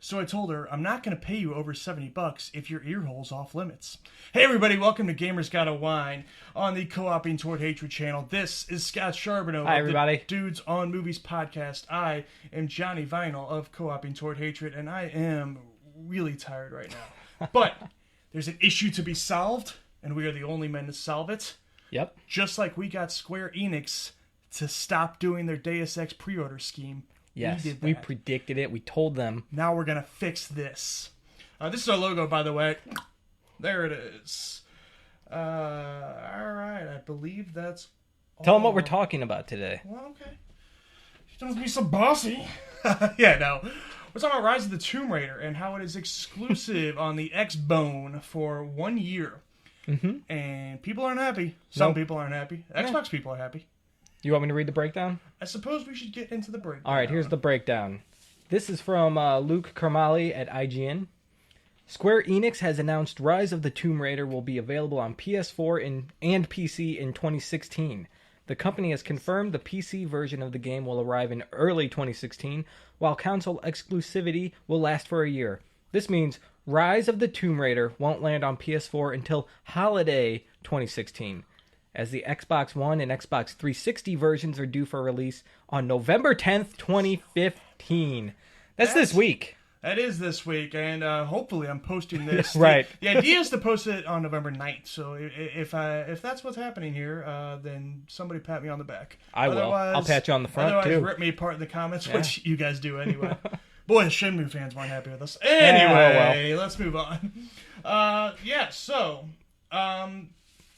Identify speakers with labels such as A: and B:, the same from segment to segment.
A: So I told her, I'm not going to pay you over $70 if your earhole's off limits. Hey everybody, welcome to Gamers Gotta Whine on the Co-oping Toward Hatred channel. This is Scott Charboneau
B: Hi,
A: of
B: everybody.
A: the Dudes on Movies podcast. I am Johnny Vinyl of Co-oping Toward Hatred, and I am really tired right now. But there's an issue to be solved, and we are the only men to solve it.
B: Yep.
A: Just like we got Square Enix to stop doing their Deus Ex pre-order scheme.
B: Yes, we predicted it. We told them.
A: Now we're going to fix this. This is our logo, by the way. There it is. All right, I believe that's all.
B: Tell them what we're talking about today.
A: Well, okay. You don't have to be so bossy. Yeah, no. We're talking about Rise of the Tomb Raider and how it is exclusive on the Xbone for 1 year.
B: Mm-hmm.
A: And people aren't happy. Some people aren't happy. Xbox people are happy.
B: You want me to read the breakdown?
A: I suppose we should get into the breakdown.
B: All right, here's the breakdown. This is from Luke Kermali at IGN. Square Enix has announced Rise of the Tomb Raider will be available on PS4 and PC in 2016. The company has confirmed the PC version of the game will arrive in early 2016, while console exclusivity will last for a year. This means Rise of the Tomb Raider won't land on PS4 until holiday 2016. As the Xbox One and Xbox 360 versions are due for release on November 10th, 2015. That's this week.
A: That is this week, and hopefully I'm posting this.
B: Right.
A: The idea is to post it on November 9th, so if that's what's happening here, then somebody pat me on the back.
B: I will. I'll pat you on the front,
A: otherwise,
B: too.
A: Rip me apart in the comments, which you guys do anyway. Boy, the Shenmue fans weren't happy with us. Anyway, let's move on.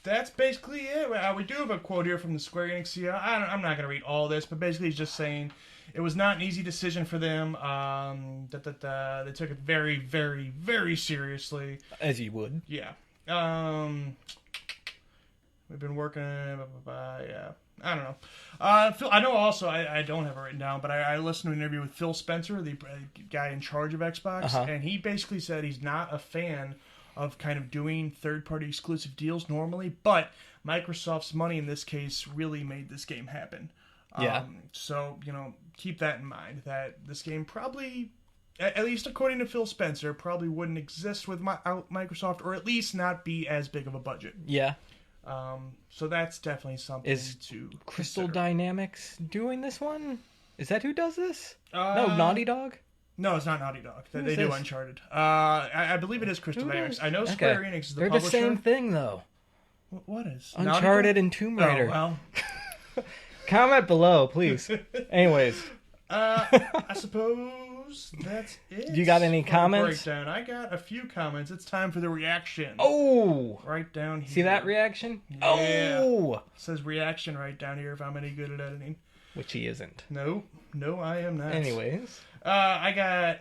A: That's basically it. We do have a quote here from the Square Enix CEO. I'm not going to read all this, but basically he's just saying it was not an easy decision for them. They took it very, very, very seriously.
B: As you would.
A: Yeah. We've been working. Yeah. I don't know. Phil, I know also, I don't have it written down, but I listened to an interview with Phil Spencer, the guy in charge of Xbox, and he basically said he's not a fan of kind of doing third-party exclusive deals normally, but Microsoft's money in this case really made this game happen.
B: Yeah.
A: So, keep that in mind, that this game probably, at least according to Phil Spencer, probably wouldn't exist without Microsoft, or at least not be as big of a budget.
B: Yeah.
A: So that's definitely something to
B: Crystal
A: consider.
B: Dynamics doing this one? Is that who does this?
A: No,
B: Naughty Dog?
A: No, it's not Naughty Dog. They do Uncharted. I believe it is Crystal Dynamics. I know Square Enix is the publisher.
B: They're the same thing, though.
A: What is?
B: Uncharted and Tomb Raider.
A: Oh, well.
B: Comment below, please. Anyways.
A: I suppose that's it.
B: You got any comments?
A: Breakdown. I got a few comments. It's time for the reaction.
B: Oh!
A: Right down here.
B: See that reaction?
A: Yeah.
B: Oh!
A: It says reaction right down here if I'm any good at editing.
B: Which he isn't.
A: No, I am not.
B: Anyways.
A: I got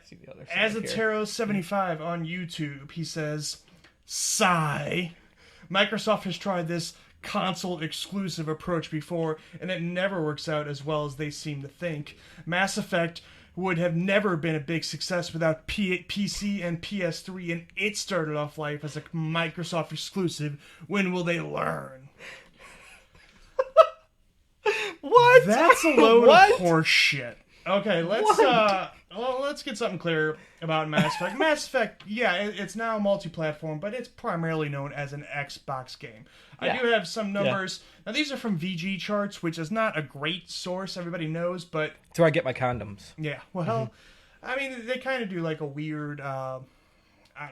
A: Azatero75 on YouTube. He says, sigh. Microsoft has tried this console exclusive approach before, and it never works out as well as they seem to think. Mass Effect would have never been a big success without PC and PS3, and it started off life as a Microsoft exclusive. When will they learn?
B: What?
A: That's a load of horse shit. Okay, let's get something clear about Mass Effect. Mass Effect, it's now multi-platform, but it's primarily known as an Xbox game. Yeah. I do have some numbers. Yeah. Now, these are from VG charts, which is not a great source, everybody knows, but...
B: That's where I get my condoms.
A: Yeah, well, I mean, they kind of do like a weird...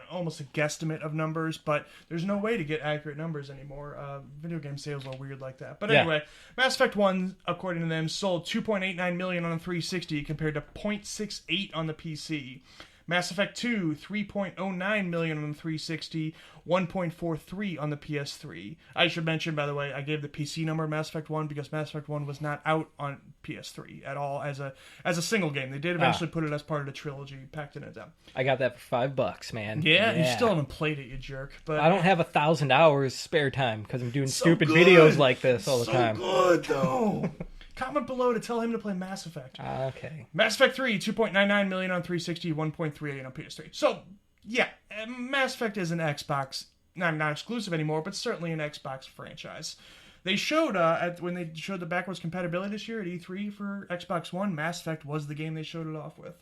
A: almost a guesstimate of numbers, but there's no way to get accurate numbers anymore. Video game sales are weird like that. But anyway, Mass Effect 1, according to them, sold 2.89 million on the 360 compared to 0.68 on the PC. Mass Effect 2, 3.09 million on the 360, 1.43 on the PS3. I should mention, by the way, I gave the PC number of Mass Effect 1 because Mass Effect 1 was not out on PS3 at all as a single game. They did eventually put it as part of the trilogy, packed in it down.
B: I got that for $5, man.
A: Yeah, you still haven't played it, you jerk. But
B: I don't have 1,000 hours spare time because I'm doing stupid videos like this all the time.
A: So good, though. Comment below to tell him to play Mass Effect.
B: Okay.
A: Mass Effect 3, 2.99 million on 360, 1.38 on PS3. So, yeah, Mass Effect is an Xbox, not exclusive anymore, but certainly an Xbox franchise. They showed, when they showed the backwards compatibility this year at E3 for Xbox One, Mass Effect was the game they showed it off with.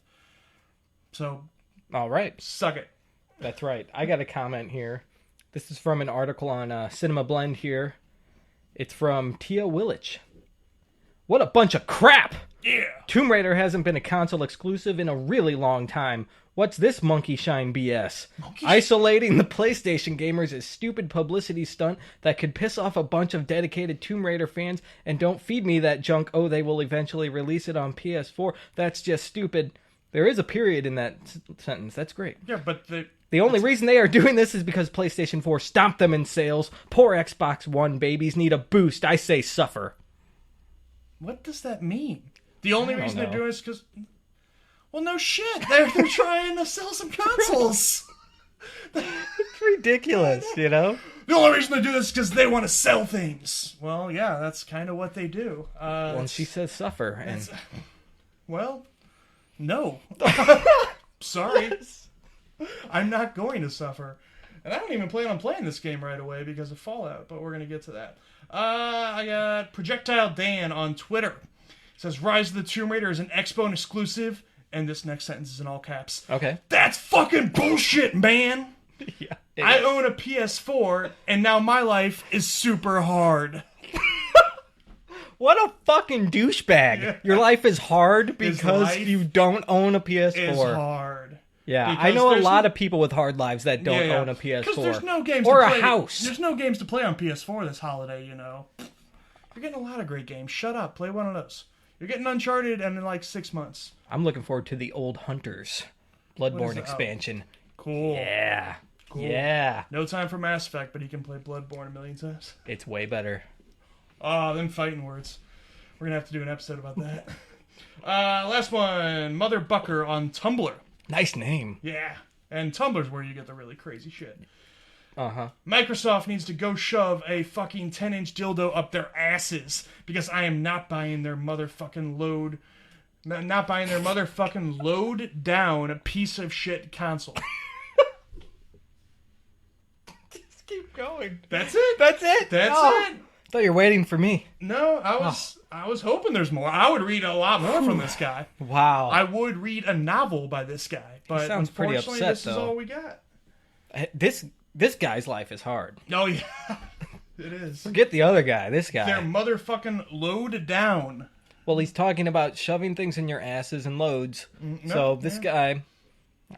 A: So,
B: All right.
A: Suck it.
B: That's right. I got a comment here. This is from an article on Cinema Blend here. It's from Tia Willich. What a bunch of crap!
A: Yeah.
B: Tomb Raider hasn't been a console exclusive in a really long time. What's this monkey shine BS? Isolating the PlayStation gamers is stupid publicity stunt that could piss off a bunch of dedicated Tomb Raider fans, and don't feed me that junk, oh, they will eventually release it on PS4. That's just stupid. There is a period in that sentence. That's great.
A: Yeah, but
B: the only reason they are doing this is because PlayStation 4 stomped them in sales. Poor Xbox One babies need a boost. I say suffer.
A: What does that mean? The only reason they're doing it is because... Well, no shit. They're trying to sell some consoles.
B: It's ridiculous, you know?
A: The only reason they do this is because they want to sell things. Well, yeah, that's kind of what they do.
B: Well, she says suffer. And...
A: Well, no. Sorry. I'm not going to suffer. And I don't even plan on playing this game right away because of Fallout, but we're going to get to that. I got Projectile Dan on Twitter. It says, Rise of the Tomb Raider is an Xbone exclusive, and this next sentence is in all caps.
B: Okay.
A: That's fucking bullshit, man!
B: Yeah.
A: I own a PS4, and now my life is super hard.
B: What a fucking douchebag. Yeah. Your life is hard because you don't own a PS4.
A: It's hard.
B: Yeah, because I know a lot of people with hard lives that don't own a PS4.
A: Because there's no games
B: or
A: to play.
B: A house.
A: There's no games to play on PS4 this holiday, you know. You're getting a lot of great games. Shut up. Play one of those. You're getting Uncharted in like 6 months.
B: I'm looking forward to the Old Hunters Bloodborne expansion.
A: Cool.
B: Yeah.
A: Cool.
B: Yeah.
A: No time for Mass Effect, but he can play Bloodborne a million times.
B: It's way better.
A: Oh, them fighting words. We're going to have to do an episode about that. Last one. Mother Bucker on Tumblr.
B: Nice name.
A: Yeah. And Tumblr's where you get the really crazy shit.
B: Uh-huh.
A: Microsoft needs to go shove a fucking 10-inch dildo up their asses because I am not buying their motherfucking load... Not buying their motherfucking load down piece of shit console.
B: Just keep going.
A: That's it.
B: That's it.
A: That's it.
B: I thought you were waiting for me.
A: No, I was hoping there's more. I would read a lot more from this guy.
B: Wow.
A: I would read a novel by this guy, but
B: sounds pretty
A: unfortunately
B: upset,
A: this is all we got.
B: This guy's life is hard.
A: Oh yeah. It is.
B: Forget the other guy. This guy.
A: They're motherfucking load down.
B: Well, he's talking about shoving things in your asses and loads. So this guy,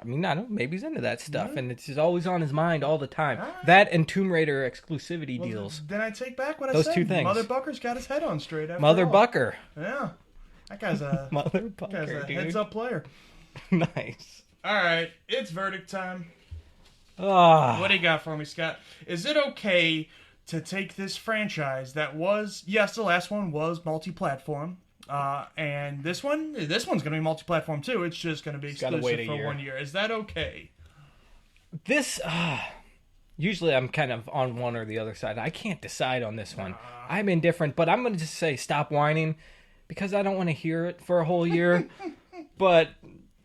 B: I mean, I don't know, maybe he's into that stuff, and it's just always on his mind all the time. That and Tomb Raider exclusivity deals.
A: Then I take back what I
B: Those
A: said.
B: two things.
A: Mother Bucker's got his head on straight.
B: Mother Bucker.
A: Yeah. That guy's a,
B: Mother Bucker,
A: dude.
B: heads-up
A: player.
B: Nice.
A: All right, it's verdict time.
B: Ah.
A: What do you got for me, Scott? Is it okay to take this franchise that was, yes, the last one was multi-platform, and this one's going to be multi-platform too. It's just going to be exclusive for 1 year. Is that okay?
B: This, usually I'm kind of on one or the other side. I can't decide on this one. I'm indifferent, but I'm going to just say stop whining because I don't want to hear it for a whole year. But,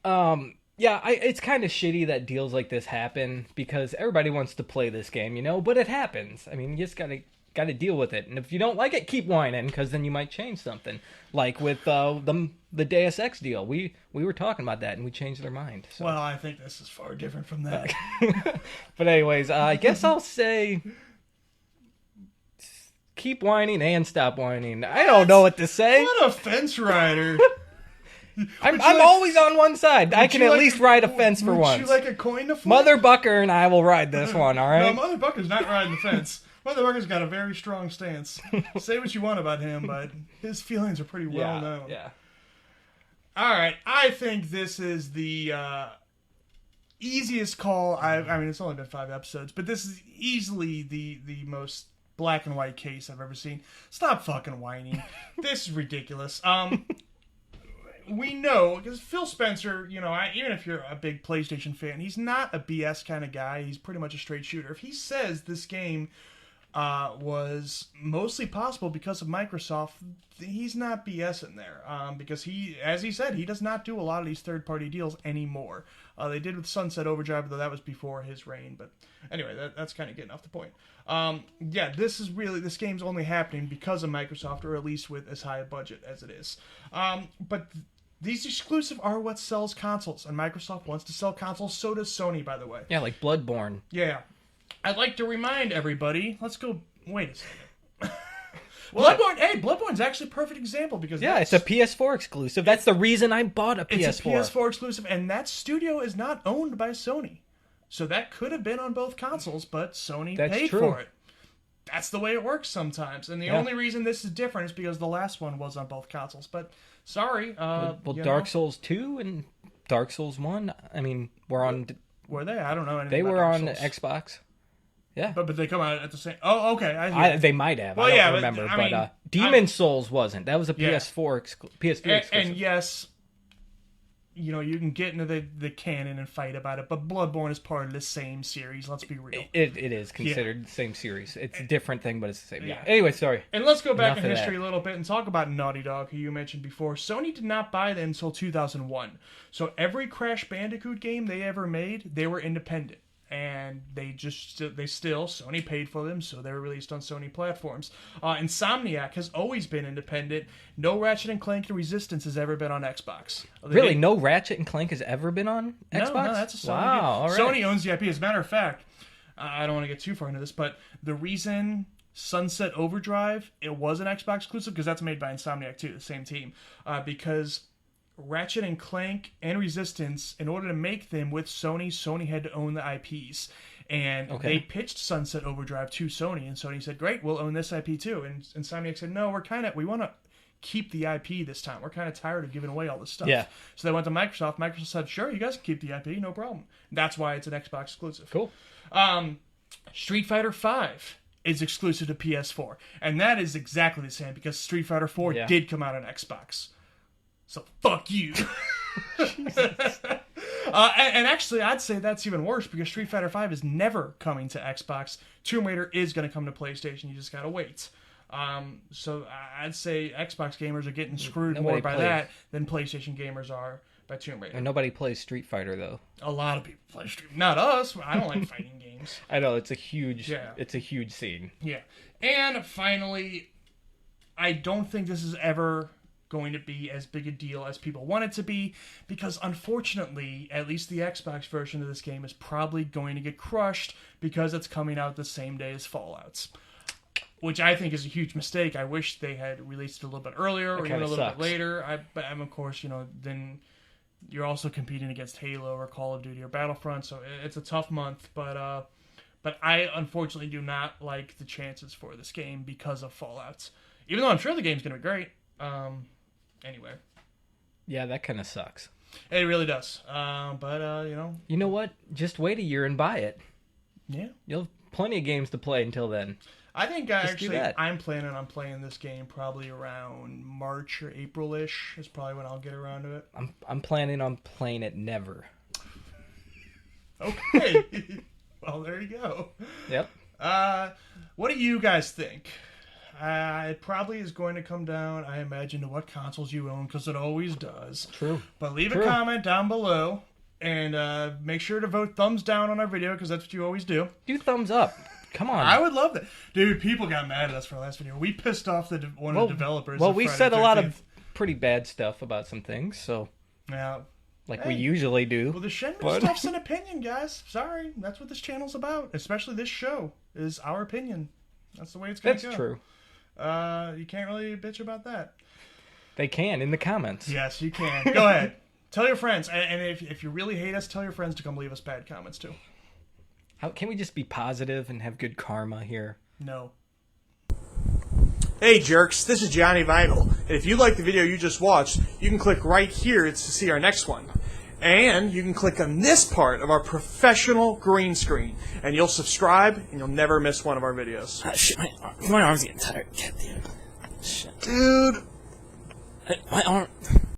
B: yeah, it's kind of shitty that deals like this happen because everybody wants to play this game, you know, but it happens. I mean, you just gotta deal with it. And if you don't like it, keep whining because then you might change something. Like with the Deus Ex deal. We were talking about that and we changed our mind. So.
A: Well, I think this is far different from that.
B: But anyways, I guess I'll say keep whining and stop whining. I don't know what to say.
A: What a fence rider.
B: I'm always on one side. I can at least ride a fence for once.
A: Would you like a coin to flip?
B: Mother Bucker and I will ride this one, all right?
A: No, Mother Bucker's not riding the fence. Mother Bucker's got a very strong stance. Say what you want about him, but his feelings are pretty well known.
B: Yeah.
A: All right, I think this is the easiest call. I mean, it's only been 5 episodes, but this is easily the most black and white case I've ever seen. Stop fucking whining. This is ridiculous. We know, because Phil Spencer, you know, even if you're a big PlayStation fan, he's not a BS kind of guy. He's pretty much a straight shooter. If he says this game was mostly possible because of Microsoft, he's not BSing there. Because he, as he said, he does not do a lot of these third-party deals anymore. They did with Sunset Overdrive, though that was before his reign. But anyway, that's kind of getting off the point. Yeah, this game's only happening because of Microsoft, or at least with as high a budget as it is. But These exclusive are what sells consoles, and Microsoft wants to sell consoles. So does Sony, by the way.
B: Yeah, like Bloodborne.
A: Yeah. I'd like to remind everybody. Let's go. Wait a second. Bloodborne's actually a perfect example because
B: it's a PS4 exclusive. That's the reason I bought a PS4.
A: It's a PS4 exclusive, and that studio is not owned by Sony. So that could have been on both consoles, but Sony paid for it. That's the way it works sometimes. And the only reason this is different is because the last one was on both consoles. But sorry.
B: Dark Souls 2 and Dark Souls 1, I mean, were on...
A: Were they? I don't know anything
B: They
A: about
B: were
A: Dark
B: on
A: Souls.
B: Xbox. Yeah.
A: But they come out at the same... Oh, okay.
B: They might have.
A: Well,
B: I don't remember. But Demon Souls wasn't. That was a PS3 exclusive.
A: And yes... you can get into the canon and fight about it, but Bloodborne is part of the same series. Let's be real.
B: It is considered the same series. It's a different thing, but it's the same. Yeah. Anyway, sorry.
A: And let's go back in history a little bit and talk about Naughty Dog, who you mentioned before. Sony did not buy them until 2001. So every Crash Bandicoot game they ever made, they were independent. And Sony paid for them, so they were released on Sony platforms. Insomniac has always been independent. No Ratchet and Clank and Resistance has ever been on Xbox.
B: Really? No Ratchet and Clank has ever been on Xbox?
A: No, that's a Sony game.
B: All right.
A: Sony owns the IP. As a matter of fact, I don't want to get too far into this, but the reason Sunset Overdrive, it was an Xbox exclusive, because that's made by Insomniac too, the same team, because... Ratchet and Clank and Resistance, in order to make them with Sony had to own the IPs. And they pitched Sunset Overdrive to Sony, and Sony said, great, we'll own this IP too. And Insomniac said, no, we want to keep the IP this time. We're kind of tired of giving away all this stuff. Yeah. So they went to Microsoft. Microsoft said, sure, you guys can keep the IP, no problem. That's why it's an Xbox exclusive.
B: Cool.
A: Street Fighter V is exclusive to PS4. And that is exactly the same, because Street Fighter 4 did come out on Xbox. So fuck you. And actually, I'd say that's even worse, because Street Fighter V is never coming to Xbox. Tomb Raider is going to come to PlayStation. You just got to wait. So I'd say Xbox gamers are getting screwed more by that than PlayStation gamers are by Tomb Raider.
B: And nobody plays Street Fighter, though.
A: A lot of people play Street Fighter. Not us. I don't like fighting games.
B: I know. It's a huge scene.
A: Yeah. And finally, I don't think this is ever... going to be as big a deal as people want it to be, because unfortunately, at least the Xbox version of this game is probably going to get crushed because it's coming out the same day as Fallout's, which I think is a huge mistake. I wish they had released it a little bit earlier or even a little bit later. But of course, then you're also competing against Halo or Call of Duty or Battlefront, so it's a tough month. But I unfortunately do not like the chances for this game because of Fallout's, even though I'm sure the game's going to be great. Anyway.
B: Yeah, that kind of sucks.
A: It really does.
B: You know what? Just wait a year and buy it.
A: Yeah.
B: You'll have plenty of games to play until then.
A: I think I'm planning on playing this game probably around March or April-ish is probably when I'll get around to it.
B: I'm planning on playing it never.
A: Okay. Well, there you go.
B: Yep.
A: What do you guys think? It probably is going to come down, I imagine, to what consoles you own, because it always does.
B: True.
A: But leave a comment down below, and make sure to vote thumbs down on our video, because that's what you always do.
B: Do thumbs up. Come on.
A: I would love that. Dude, people got mad at us for the last video. We pissed off one of the developers.
B: Well, we said a lot of pretty bad stuff about some things, so...
A: Yeah.
B: We usually do.
A: Well, the Shenmue stuff's an opinion, guys. Sorry. That's what this channel's about. Especially this show is our opinion. That's the way it's going to go.
B: That's true.
A: You can't really bitch about that.
B: They can in the comments.
A: Yes, you can. Go ahead. Tell your friends. And if you really hate us, tell your friends to come leave us bad comments too.
B: Can we just be positive and have good karma here?
A: No. Hey jerks, this is Johnny Vinyl. And if you like the video you just watched, you can click right here to see our next one. And you can click on this part of our professional green screen. And you'll subscribe, and you'll never miss one of our videos.
C: Shit, my arm's getting tired. God damn. Shit.
A: Dude.
C: My arm...